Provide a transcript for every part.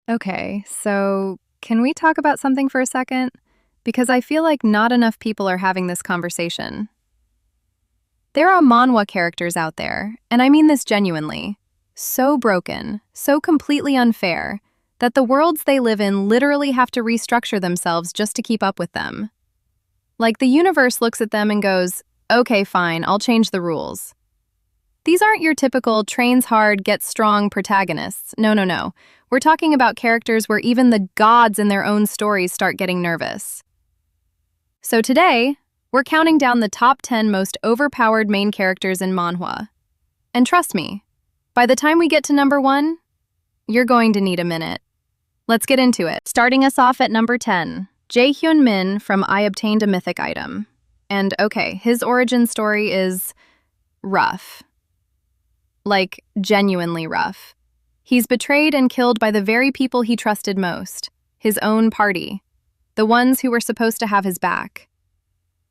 Okay, so can we talk about something for a second? Because I feel like not enough people are having this conversation. There are manhwa characters out there, and I mean this genuinely, so broken, so completely unfair, that the worlds they live in literally have to restructure themselves just to keep up with them. Like the universe looks at them and goes, okay, fine, I'll change the rules. These aren't your typical trains hard, gets strong protagonists. No, no, no. We're talking about characters where even the gods in their own stories start getting nervous. So today, we're counting down the top 10 most overpowered main characters in manhwa. And trust me, by the time we get to number 1, you're going to need a minute. Let's get into it. Starting us off at number 10, Jae-hyun Min from I Obtained a Mythic Item. And okay, his origin story is rough. Like, genuinely rough. He's betrayed and killed by the very people he trusted most, his own party, the ones who were supposed to have his back.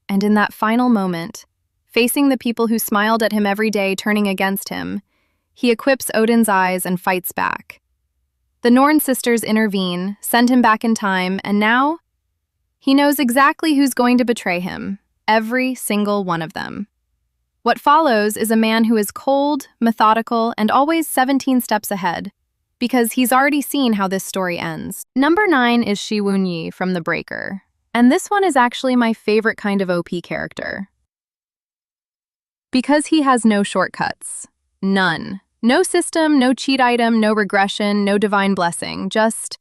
And in that final moment, facing the people who smiled at him every day turning against him, he equips Odin's eyes and fights back. The Norn sisters intervene, send him back in time, and now he knows exactly who's going to betray him, every single one of them. What follows is a man who is cold, methodical, and always 17 steps ahead, because he's already seen how this story ends. Number 9 is Siwoo-yi from The Breaker, and this one is actually my favorite kind of OP character. Because he has no shortcuts. None. No system, no cheat item, no regression, no divine blessing, just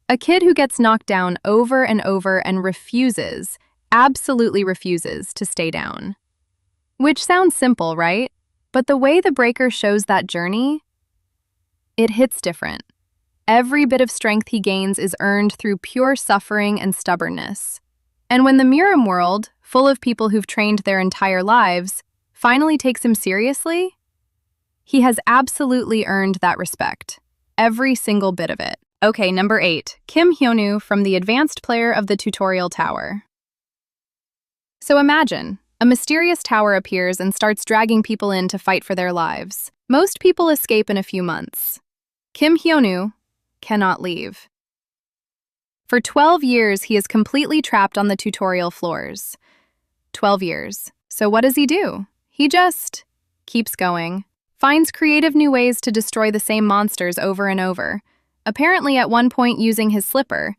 a kid who gets knocked down over and over and refuses, absolutely refuses, to stay down. Which sounds simple, right? But the way The Breaker shows that journey, it hits different. Every bit of strength he gains is earned through pure suffering and stubbornness. And when the Miram world, full of people who've trained their entire lives, finally takes him seriously, he has absolutely earned that respect. Every single bit of it. Okay, number 8, Kim Hyunwoo from the advanced player of the tutorial tower. So imagine, a mysterious tower appears and starts dragging people in to fight for their lives. Most people escape in a few months. Kim Hyunwoo cannot leave. For 12 years, he is completely trapped on the tutorial floors. 12 years. So what does he do? He just keeps going, finds creative new ways to destroy the same monsters over and over, apparently at one point using his slipper,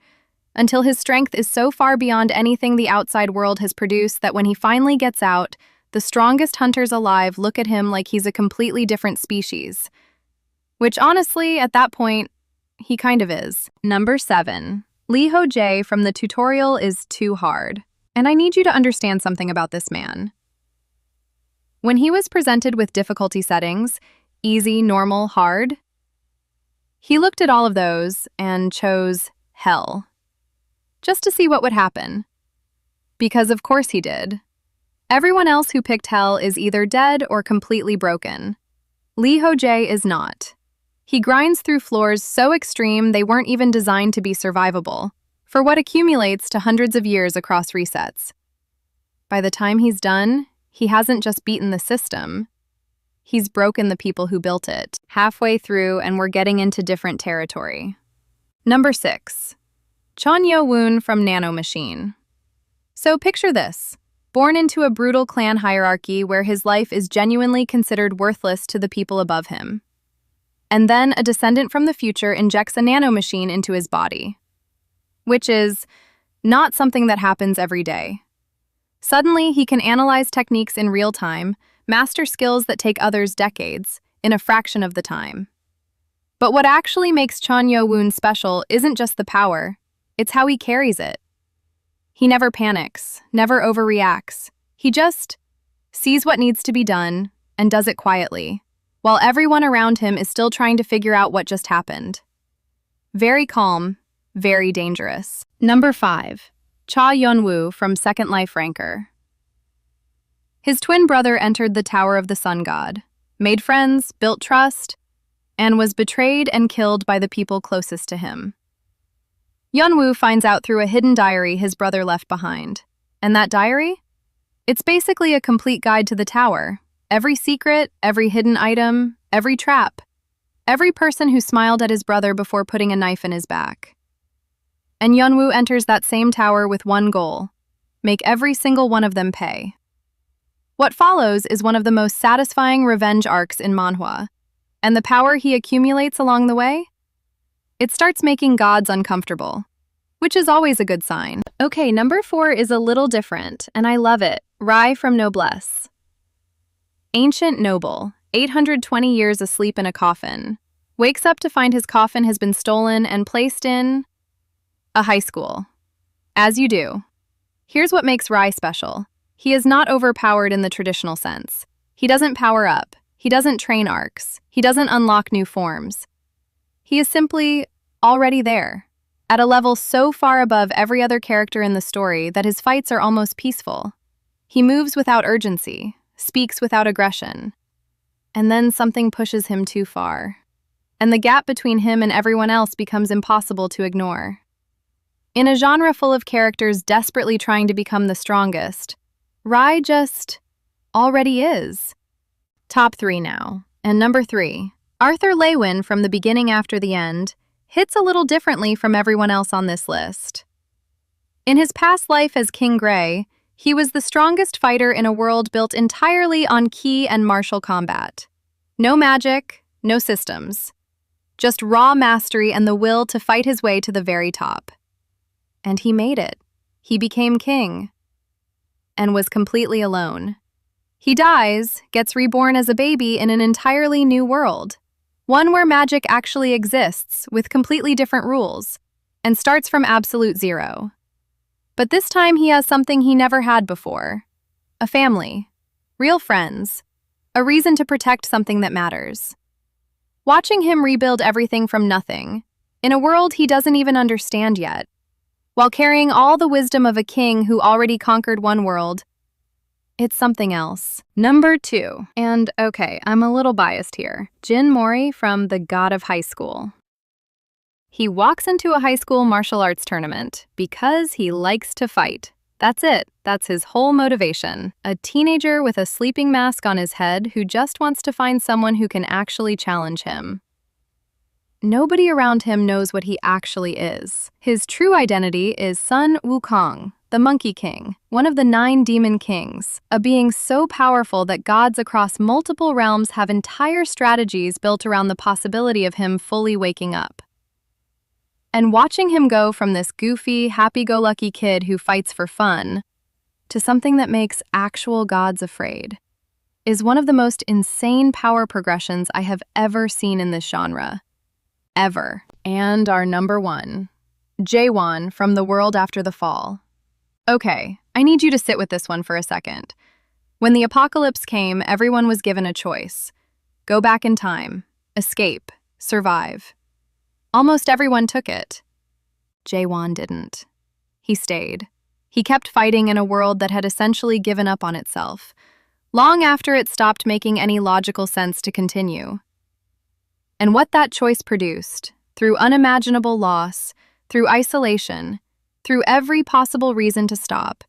until his strength is so far beyond anything the outside world has produced that when he finally gets out, the strongest hunters alive look at him like he's a completely different species. Which honestly, at that point, he kind of is. Number 7. Lee Ho-jae from the tutorial is too hard. And I need you to understand something about this man. When he was presented with difficulty settings, easy, normal, hard, he looked at all of those and chose hell. Just to see what would happen. Because of course he did. Everyone else who picked hell is either dead or completely broken. Lee Ho-jae is not. He grinds through floors so extreme they weren't even designed to be survivable, for what accumulates to hundreds of years across resets. By the time he's done, he hasn't just beaten the system, he's broken the people who built it. Halfway through, and we're getting into different territory. Number 6. Chon Yo-woon from Nano Machine. So picture this. Born into a brutal clan hierarchy where his life is genuinely considered worthless to the people above him. And then a descendant from the future injects a nanomachine into his body. Which is not something that happens every day. Suddenly, he can analyze techniques in real time, master skills that take others decades, in a fraction of the time. But what actually makes Chon Yo-woon special isn't just the power, it's how he carries it. He never panics, never overreacts. He just sees what needs to be done and does it quietly, while everyone around him is still trying to figure out what just happened. Very calm, very dangerous. Number 5. Cha Yeon-woo from Second Life Ranker. His twin brother entered the Tower of the Sun God, made friends, built trust, and was betrayed and killed by the people closest to him. Yeon-woo finds out through a hidden diary his brother left behind. And that diary? It's basically a complete guide to the tower. Every secret, every hidden item, every trap. every person who smiled at his brother before putting a knife in his back. And Yeonwoo enters that same tower with one goal: make every single one of them pay. What follows is one of the most satisfying revenge arcs in Manhwa, and the power he accumulates along the way? It starts making gods uncomfortable, which is always a good sign. Okay, number 4 is a little different, and I love it. Rai from Noblesse. Ancient noble, 820 years asleep in a coffin, wakes up to find his coffin has been stolen and placed in a high school. As you do. Here's what makes Rai special. He is not overpowered in the traditional sense. He doesn't power up. He doesn't train arcs. He doesn't unlock new forms. He is simply already there, at a level so far above every other character in the story that his fights are almost peaceful. He moves without urgency, speaks without aggression, and then something pushes him too far. And the gap between him and everyone else becomes impossible to ignore. In a genre full of characters desperately trying to become the strongest, Rai just already is. Top 3 now. And number 3, Arthur Lewin from the beginning after the end hits a little differently from everyone else on this list. In his past life as King Grey, he was the strongest fighter in a world built entirely on ki and martial combat. No magic, no systems. Just raw mastery and the will to fight his way to the very top. And he made it. He became king. And was completely alone. He dies, gets reborn as a baby in an entirely new world. One where magic actually exists, with completely different rules, and starts from absolute zero. But this time he has something he never had before. A family. Real friends. A reason to protect something that matters. Watching him rebuild everything from nothing, in a world he doesn't even understand yet, while carrying all the wisdom of a king who already conquered one world, it's something else. Number 2, and okay, I'm a little biased here. Jin Mori from The God of High School. He walks into a high school martial arts tournament because he likes to fight. That's it. That's his whole motivation. A teenager with a sleeping mask on his head who just wants to find someone who can actually challenge him. Nobody around him knows what he actually is. His true identity is Sun Wukong, the Monkey King, one of the 9 demon kings, a being so powerful that gods across multiple realms have entire strategies built around the possibility of him fully waking up. And watching him go from this goofy, happy-go-lucky kid who fights for fun to something that makes actual gods afraid is one of the most insane power progressions I have ever seen in this genre. Ever. And our number 1, Jaewon from The World After the Fall. Okay, I need you to sit with this one for a second. When the apocalypse came, everyone was given a choice. Go back in time, escape, survive. Almost everyone took it. Jaewon didn't. He stayed. He kept fighting in a world that had essentially given up on itself, long after it stopped making any logical sense to continue. And what that choice produced, through unimaginable loss, through isolation, through every possible reason to stop,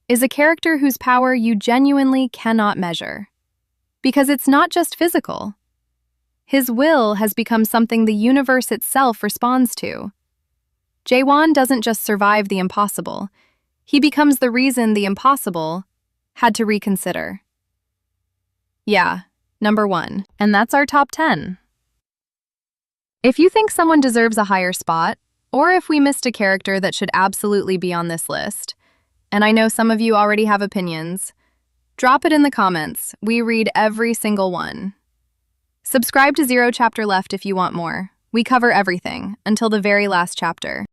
is a character whose power you genuinely cannot measure. Because it's not just physical. His will has become something the universe itself responds to. Jaewon doesn't just survive the impossible, he becomes the reason the impossible had to reconsider. Yeah, number 1. And that's our top 10. If you think someone deserves a higher spot, or if we missed a character that should absolutely be on this list, and I know some of you already have opinions, drop it in the comments. We read every single one. Subscribe to ZeroChapterLeft if you want more. We cover everything, until the very last chapter.